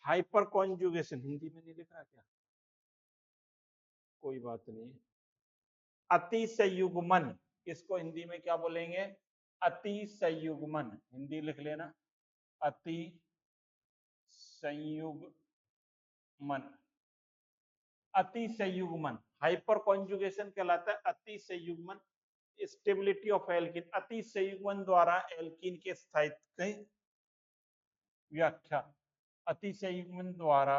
हाइपर कॉन्जुगेशन हिंदी में नहीं लिखा क्या, कोई बात नहीं, अति संयुग्मन, इसको हिंदी में क्या बोलेंगे, अति संयुग्मन, हिंदी लिख लेना, अति संयुग्मन, अति संयुग्मन, हाइपर कॉन्जुगेशन कहलाता है अति संयुग्मन। स्टेबिलिटी ऑफ एल्कीन, अति संयुग्मन द्वारा एल्कीन के स्थायित्व की व्याख्या, अति संयुग्मन द्वारा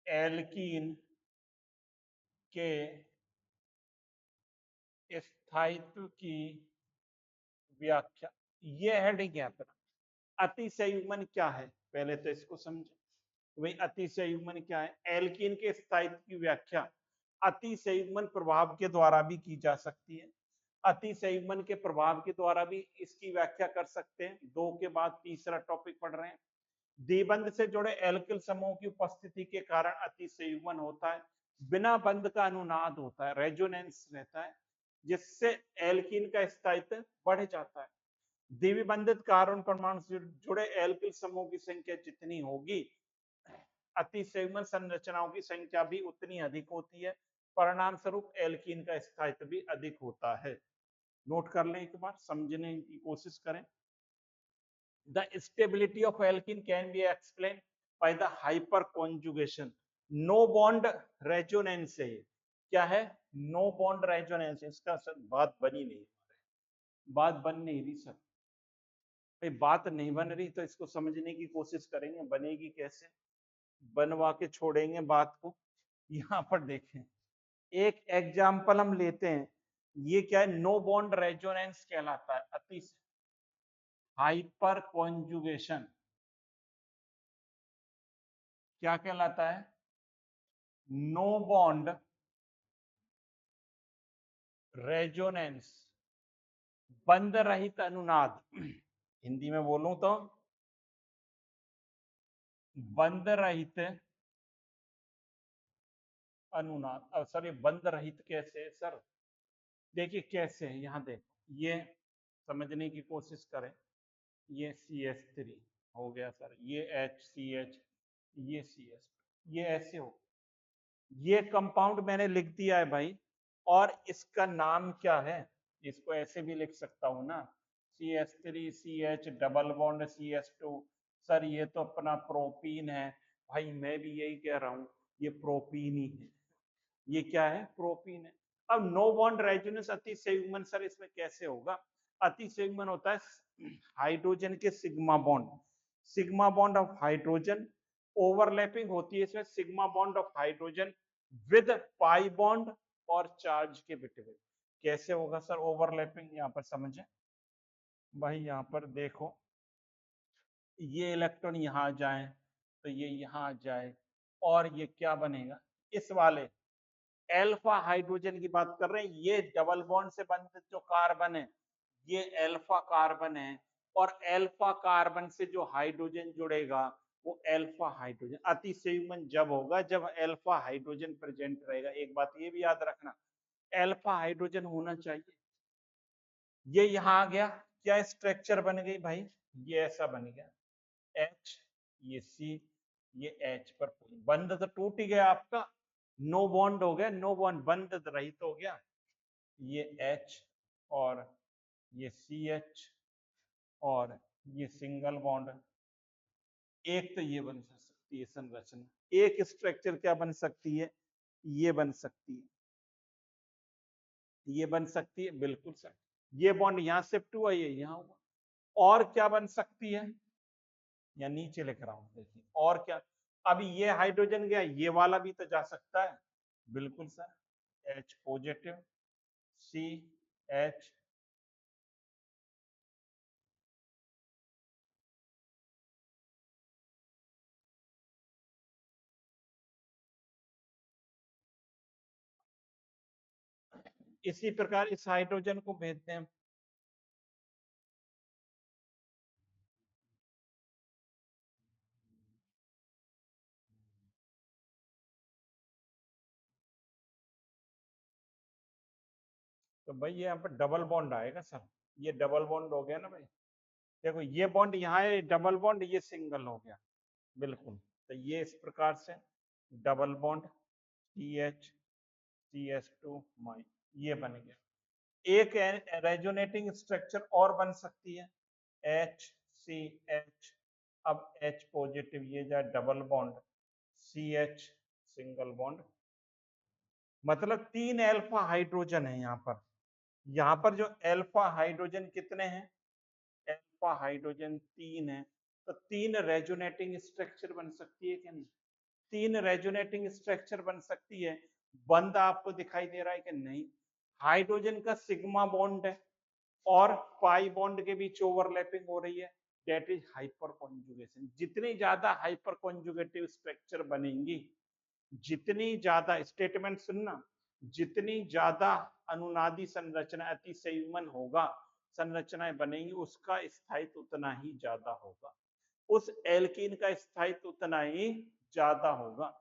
एल्कीन के स्थायित्व की व्याख्या, ये हेडिंग है अपना। अति संयुग्मन क्या है, पहले तो इसको समझे, वही अति संयुग्मन क्या है, एल्कीन के स्थायित्व की व्याख्या अति संयुग्मन प्रभाव के द्वारा भी की जा सकती है। अति संयुग्मन के प्रभाव के द्वारा भी इसकी व्याख्या कर सकते हैं। दो के बाद तीसरा टॉपिक पढ़ रहे हैं। द्विबंध से जुड़े एल्किल समूह की उपस्थिति के कारण अति संयुग्मन होता है। बिना बंध का अनुनाद होता है, रेजोनेंस रहता है, जिससे एल्कीन का स्थायित्व बढ़ जाता है। द्विबंधित कार्बन परमाणु से जुड़े एल्किल समूह की संख्या जितनी होगी, अति संयुग्मन संरचनाओं की संख्या भी उतनी अधिक होती है, परिणाम स्वरूप एल्कीन का स्थायित्व भी अधिक होता है। नोट कर लें एक बार, समझने की कोशिश करें। The stability of alkene can be explained by the hyperconjugation. No bond resonance है, क्या है, no bond resonance, इसका सर बात बनी नहीं, बात बन नहीं रही सर, भाई बात नहीं बन रही तो इसको समझने की कोशिश करेंगे, बनेगी कैसे, बनवा के छोड़ेंगे बात को। यहाँ पर देखें एक एग्जाम्पल हम लेते हैं, ये क्या है, नो बॉन्ड रेजोनेंस कहलाता है, अति हाइपर कॉन्जुगेशन क्या कहलाता है, नो बॉन्ड रेजोनेंस, बंध रहित अनुनाद, हिंदी में बोलूं तो बंध रहित अनुनाद, सॉरी बंध रहित कैसे है सर, देखिए कैसे है, यहाँ देखो ये समझने की कोशिश करें, ये CH3 हो गया सर, ये HCH, ये CS, ये ऐसे हो, ये कंपाउंड मैंने लिख दिया है भाई, और इसका नाम क्या है, इसको ऐसे भी लिख सकता हूं ना, CH3 CH double bond CH2, sir ये तो अपना प्रोपीन है, भाई मैं भी यही कह रहा हूं, ये प्रोपीन ही है, ये क्या है, प्रोपीन है। अब नो बॉन्ड रेजोनेंस अति संयुग्मन सर इसमें कैसे होगा, अति संयुग्मन होता है हाइड्रोजन के sigma bond, sigma bond of hydrogen, overlapping होती है इसमें sigma bond of hydrogen with pi bond और चार्ज के बिटवीन। कैसे होगा सर ओवरलैपिंग, यहाँ पर समझे भाई, यहाँ पर देखो ये इलेक्ट्रॉन यहाँ जाए तो ये यहाँ जाए, और ये क्या बनेगा, इस वाले अल्फा हाइड्रोजन की बात कर रहे हैं, ये डबल बॉन्ड से बंधित जो कार्बन है ये अल्फा कार्बन है, और अल्फा कार्बन से जो हाइड्रोजन जुड़ेगा वो अल्फा हाइड्रोजन। अतिसंयुग्मन जब होगा जब अल्फा हाइड्रोजन प्रेजेंट रहेगा। एक बात ये भी याद रखना, अल्फा हाइड्रोजन होना चाहिए। ये यहां आ गया, क्या स्ट्रक्चर बन गई भाई, ये ऐसा बन गया H, ये C, ये H पर बंध तो टूट ही गया आपका, नो बॉन्ड हो गया, नो बॉन्ड, बंध रहित हो गया। ये H और ये CH और ये सिंगल बॉन्ड। एक तो ये बन सकती है संरचना, एक स्ट्रक्चर क्या बन सकती है, ये बन सकती है, ये बन सकती है, बिल्कुल सर। ये बॉन्ड यहां शिफ्ट हुआ, ये यहां हुआ। और क्या बन सकती है, या नीचे लिख रहा हूं, देखिए और क्या। अभी ये हाइड्रोजन गया, ये वाला भी तो जा सकता है, बिल्कुल sir. H positive, C H, इसी प्रकार इस हाइड्रोजन को भेजते हैं। तो भाई ये यहाँ पर डबल बॉन्ड आएगा सर, ये डबल बॉन्ड हो गया ना भाई। देखो ये बॉन्ड यहाँ है, डबल बॉन्ड, ये सिंगल हो गया, बिल्कुल। तो ये इस प्रकार से double bond CH CH2 mine, ये बन गया। एक रेजोनेटिंग स्ट्रक्चर और बन सकती है, HCH। अब H पॉजिटिव, ये जाए double bond, CH single bond. मतलब 3 अल्फा हाइड्रोजन है यहाँ पर। यहाँ पर जो अल्फा हाइड्रोजन कितने हैं, अल्फा हाइड्रोजन 3 है। तो 3 रेजोनेटिंग स्ट्रक्चर बन सकती है कि नहीं, 3 रेजोनेटिंग स्ट्रक्चर बन सकती है। बंद आपको दिखाई दे रहा है कि नहीं, हाइड्रोजन का सिग्मा बॉन्ड है और पाई बॉन्ड के बीच ओवरलैपिंग हो रही है, दैट इज हाइपर कॉन्जुगेशन। जितनी ज्यादा हाइपर कॉन्जुगेटिव स्ट्रक्चर बनेंगी, जितनी ज्यादा, स्टेटमेंट सुनना, जितनी ज्यादा अनुनादी संरचना अतिसंयुग्मन होगा, संरचनाएं बनेंगी, उसका स्थायित्व उतना ही ज्यादा होगा, उस एल्कीन का स्थायित्व उतना ही ज्यादा होगा।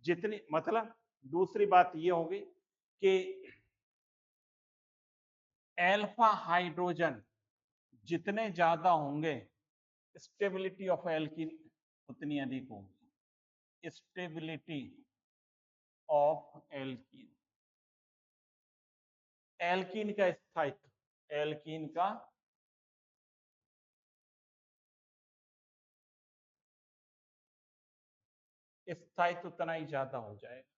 जितनी, मतलब दूसरी बात ये होगी कि अल्फा हाइड्रोजन जितने ज्यादा होंगे, स्टेबिलिटी ऑफ एल्कीन उतनी अधिक होगी। स्टेबिलिटी ऑफ एल्कीन, एल्कीन का स्थायित्व, एल्कीन का स्थायित्व उतना ही ज्यादा हो जाएगा।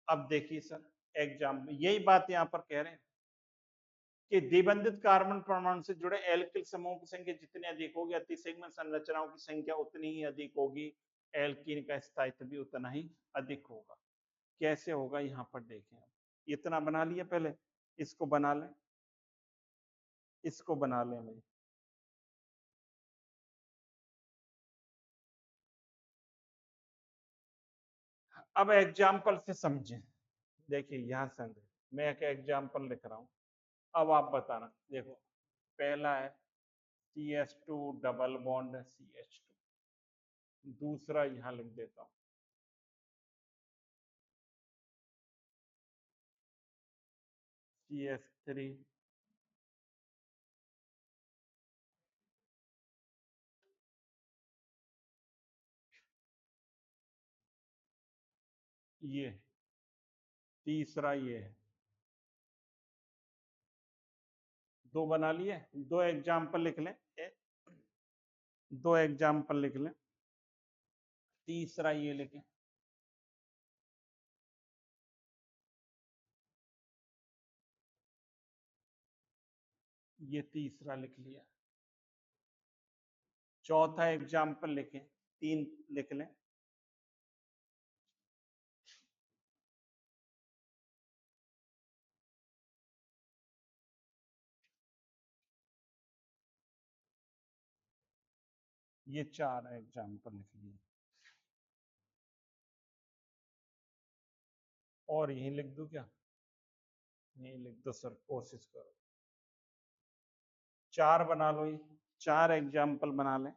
अब देखिए सर, एग्जाम यही बात यहां पर कह रहे हैं कि द्विबंधित कार्बन परमाणु से जुड़े एल्किल समूह की संख्या जितनी अधिक होगी, अतिसंयुग्म संरचनाओं की संख्या उतनी ही अधिक होगी, एल्कीन का स्थायित्व भी उतना ही अधिक होगा। कैसे होगा यहाँ पर देखें, इतना बना लिया, पहले इसको बना लें, इसको बना लें भाई। अब एग्जाम्पल से समझें, देखिए यहां समझे, मैं एक एग्जाम्पल लिख रहा हूं, अब आप बताना। देखो पहला है CH2 डबल बॉन्ड CH2, दूसरा यहां लिख देता हूं CH3, ये तीसरा ये है। दो बना लिए, दो एग्जाम्पल लिख लें, दो एग्जाम्पल लिख लें, तीसरा ये लिखें, ये तीसरा लिख लिया। चौथा एग्जाम्पल लिखें, तीन लिख लें, ये चार एग्जाम्पल लिख लिए। और यही लिख दूं क्या, यही लिख दो सर, कोशिश करो। 4 बना लो, ये 4 एग्जाम्पल बना लें।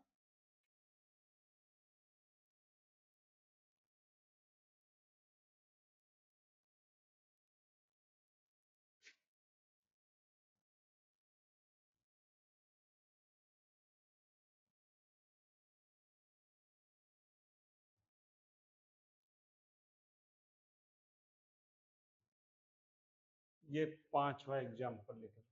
ये 5वां एग्जाम्पल लिख लो।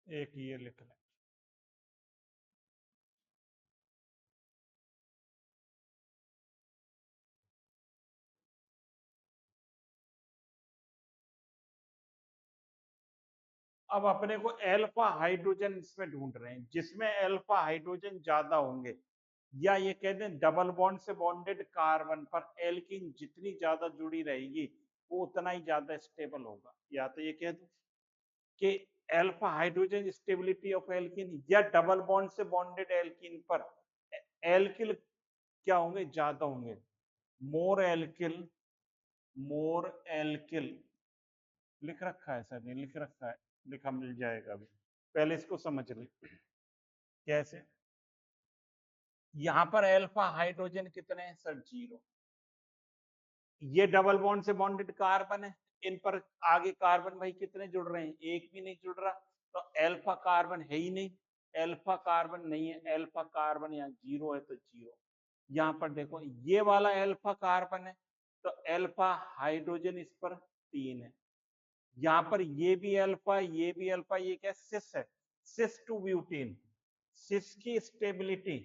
एक ये लिख लें। अब अपने को अल्फा हाइड्रोजन इसमें ढूंढ रहे हैं जिसमें अल्फा हाइड्रोजन ज्यादा होंगे, या ये कह दें डबल बॉन्ड से बॉन्डेड कार्बन पर एल्कीन जितनी ज्यादा जुड़ी रहेगी वो उतना ही ज्यादा स्टेबल होगा। या तो ये कह दो कि alpha hydrogen stability of alkene, या डबल बॉन्ड से बॉन्डेड एल्कीन पर एल्किल क्या होंगे, ज्यादा होंगे। मोर एल्किल, मोर एल्किल लिख रखा है सर, नहीं लिख रखा है, लिखा मिल जाएगा अभी, पहले इसको समझ लें। कैसे? यहां पर अल्फा हाइड्रोजन कितने हैं सर, 0। ये डबल बॉन्ड से बॉन्डेड कार्बन है, इन पर आगे कार्बन भाई कितने जुड़ रहे हैं, एक भी नहीं जुड़ रहा, तो अल्फा कार्बन है ही नहीं, अल्फा कार्बन नहीं है, अल्फा कार्बन यहाँ 0 है तो 0। यहाँ पर देखो ये वाला अल्फा कार्बन है, तो अल्फा हाइड्रोजन इस पर 3 है। यहाँ पर ये भी अल्फा, ये भी अल्फा, ये क्या सिस है, सिस टू ब्यूटेन। सिस की स्टेबिलिटी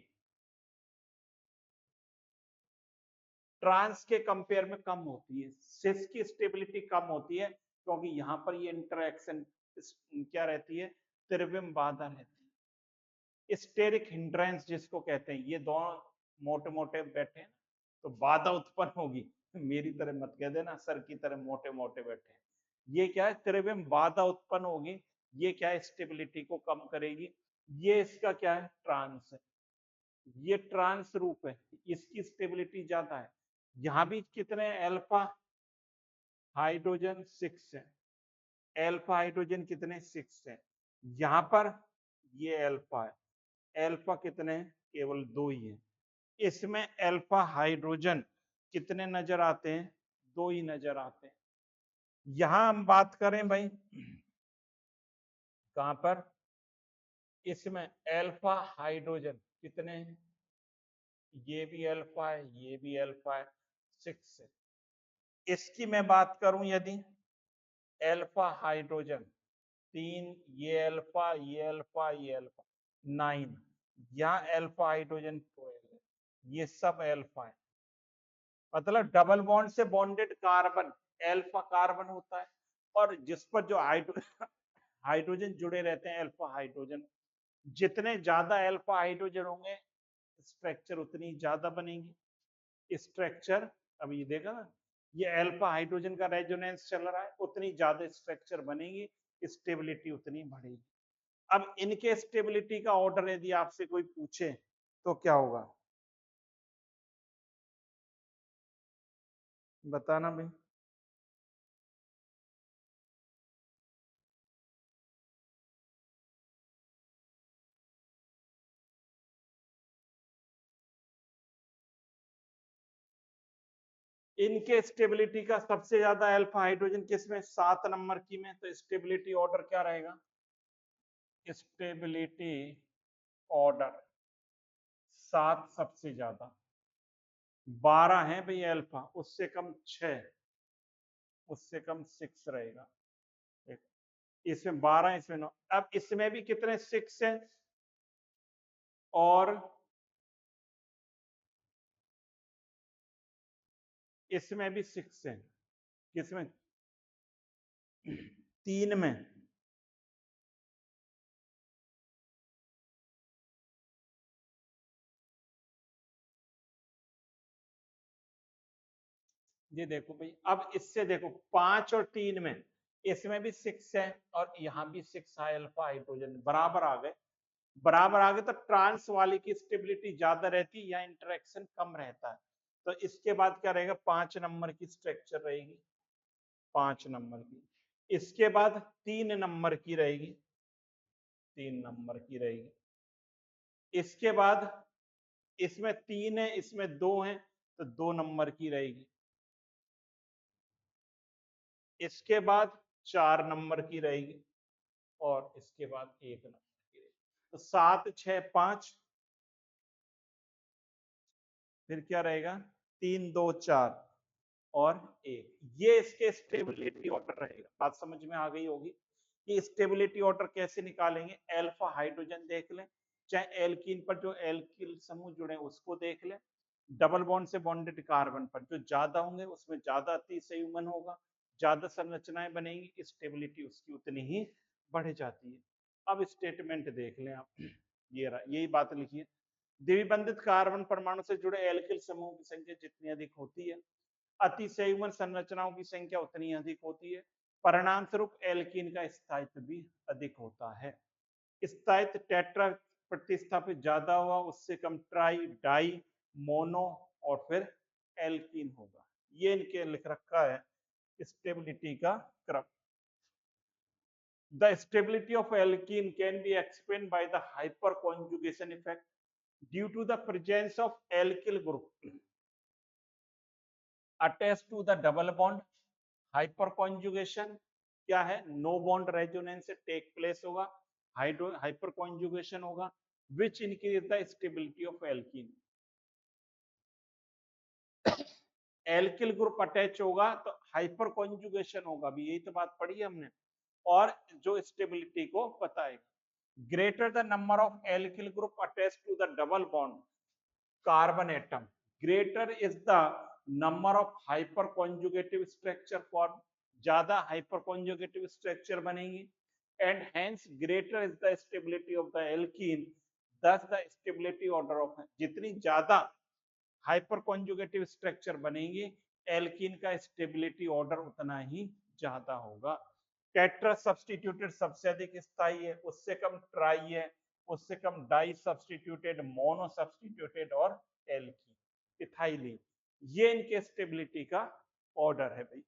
ट्रांस के कंपेयर में कम होती है, सिस की स्टेबिलिटी कम होती है क्योंकि यहाँ पर ये इंटरेक्शन क्या रहती है, त्रिविम बाधा रहती है, स्टेरिक हिंड्रेंस जिसको कहते हैं। ये दोनों मोटे मोटे बैठे हैं तो बाधा उत्पन्न होगी, मेरी तरह मत कह देना सर की तरह मोटे मोटे बैठे हैं। ये क्या है, त्रिविम बाधा उत्पन्न होगी, ये क्या है, स्टेबिलिटी को कम करेगी। ये इसका क्या है, ट्रांस है, ये ट्रांस रूप है, इसकी स्टेबिलिटी ज्यादा है। यहां भी कितने अल्फा हाइड्रोजन 6 है, अल्फा हाइड्रोजन कितने 6 है। यहां पर ये अल्फा है, अल्फा कितने, केवल 2 ही है। इसमें अल्फा हाइड्रोजन कितने नजर आते हैं, 2 ही नजर आते हैं। यहां हम बात करें भाई कहां पर, इसमें अल्फा हाइड्रोजन कितने हैं, ये भी अल्फा है, ये भी अल्फा है, 6 है। इसकी मैं बात करूं यदि, अल्फा हाइड्रोजन 3, ये अल्फा, ये अल्फा, ये अल्फा, 9, यहाँ अल्फा हाइड्रोजन 12 है, ये सब अल्फा है। मतलब डबल बॉन्ड से बॉन्डेड कार्बन अल्फा कार्बन होता है, और जिस पर जो हाइड्रोजन जुड़े रहते हैं अल्फा हाइड्रोजन, जितने ज्यादा अल्फा हाइड्रोजन होंगे स्ट्रक्चर उतनी ज्यादा बनेगी। स्ट्रक्चर अब ये देखा ना, ये अल्फा हाइड्रोजन का रेजोनेंस चल रहा है, उतनी ज्यादा स्ट्रक्चर बनेगी, स्टेबिलिटी उतनी बढ़ेगी। अब इनके स्टेबिलिटी का ऑर्डर यदि आपसे कोई पूछे तो क्या होगा, बताना भाई। इनके स्टेबिलिटी का सबसे ज्यादा अल्फा हाइड्रोजन किसमें, 7 नंबर की में, तो स्टेबिलिटी ऑर्डर क्या रहेगा, स्टेबिलिटी ऑर्डर 7 सबसे ज्यादा, 12 है भाई अल्फा, उससे कम 6, उससे कम 6 रहेगा। इसमें 12, इसमें 9, अब इसमें भी कितने 6 है, और इसमें भी 6 है, किसमें, 3 में। ये देखो भाई, अब इससे देखो 5 और 3 में, इसमें भी 6 है और यहाँ भी 6 है, अल्फा हाइड्रोजन बराबर आ गए। बराबर आ गए तो ट्रांस वाली की स्टेबिलिटी ज्यादा रहती है या इंटरेक्शन कम रहता है। तो इसके बाद क्या रहेगा, 5 नंबर की स्ट्रक्चर रहेगी, 5 नंबर की। इसके बाद 3 नंबर की रहेगी, 3 नंबर की रहेगी। इसके बाद इसमें 3 है, इसमें 2 है, तो 2 नंबर की रहेगी। इसके बाद 4 नंबर की रहेगी और इसके बाद 1 नंबर की रहेगी। तो 7 6 5, फिर क्या रहेगा, 3 2 4 और 1। ये इसके स्टेबिलिटी ऑर्डर रहेगा। बात समझ में आ गई होगी कि स्टेबिलिटी ऑर्डर कैसे निकालेंगे। अल्फा हाइड्रोजन देख लें, चाहे एल्कीन पर जो एल्किल समूह जुड़े उसको देख लें, डबल बॉन्ड से बॉन्डेड कार्बन पर जो ज्यादा होंगे उसमें ज्यादा अतिसंयुग्मन होगा, ज्यादा संरचनाएं बनेगी, स्टेबिलिटी उसकी उतनी ही बढ़ जाती है। अब स्टेटमेंट देख लें आप, ये रहा, यही बात लिखिए। द्विबंधित कार्बन परमाणु से जुड़े एल्किल समूह की संख्या जितनी अधिक होती है, अतिसंयुग्मन संरचनाओं की संख्या उतनी अधिक होती है। परिणाम स्वरूप एल्कीन का स्थायित्व भी अधिक होता है। स्थायित्व टेट्रा प्रतिस्थापित ज्यादा हुआ, उससे कम ट्राई, डाई, मोनो और फिर एल्कीन होगा। ये इनके लिख रखा है स्टेबिलिटी का क्रम। The stability of alkene can be explained by the hyperconjugation effect due to the presence of alkyl group attached to the double bond. Hyperconjugation क्या है, no bond resonance take place होगा, हाइपरकॉन्जुगेशन होगा, which increase the stability of alkene. Alkyl group attach होगा तो हाइपर कॉन्जुगेशन होगा, भी यही तो बात पढ़ी है हमने, और जो स्टेबिलिटी को बताएगा। Greater the number of alkyl group attach to the double bond carbon atom, greater is the number of hyper conjugative structure form, ज्यादा हाइपर कॉन्जुगेटिव स्ट्रक्चर बनेगी, and hence greater is the stability of the alkene, thus the stability order of, जितनी ज्यादा हाइपर कॉन्जुगेटिव स्ट्रक्चर बनेंगे, एल्कीन का स्टेबिलिटी ऑर्डर उतना ही ज्यादा होगा। टेट्रा सब्स्टिट्यूटेड सबसे अधिक स्थायी है, उससे कम ट्राई है, उससे कम डाई सब्स्टिट्यूटेड, मोनो सब्स्टिट्यूटेड और एल्कीन, इथाइलिन। ये इनके स्टेबिलिटी का ऑर्डर है भाई।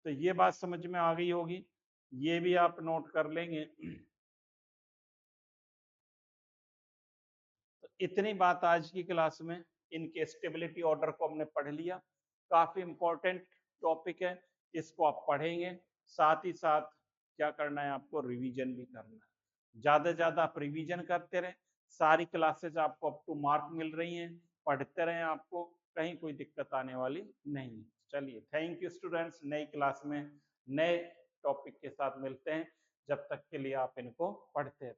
तो ये बात समझ में आ गई होगी, ये भी आप नोट कर लेंगे। तो इतनी बात आज की क्लास में, इनके स्टेबिलिटी ऑर्डर को हमने पढ़ लिया। काफी इंपॉर्टेंट टॉपिक है, इसको आप पढ़ेंगे, साथ ही साथ क्या करना है आपको, रिवीजन भी करना है। ज्यादा ज्यादा आप रिवीजन करते रहें, सारी क्लासेस आपको अप टू मार्क मिल रही हैं, पढ़ते रहें, आपको कहीं कोई दिक्कत आने वाली नहीं। चलिए, थैंक यू स्टूडेंट्स, नई क्लास में नए टॉपिक के साथ मिलते हैं, जब तक के लिए आप इनको पढ़ते रहें।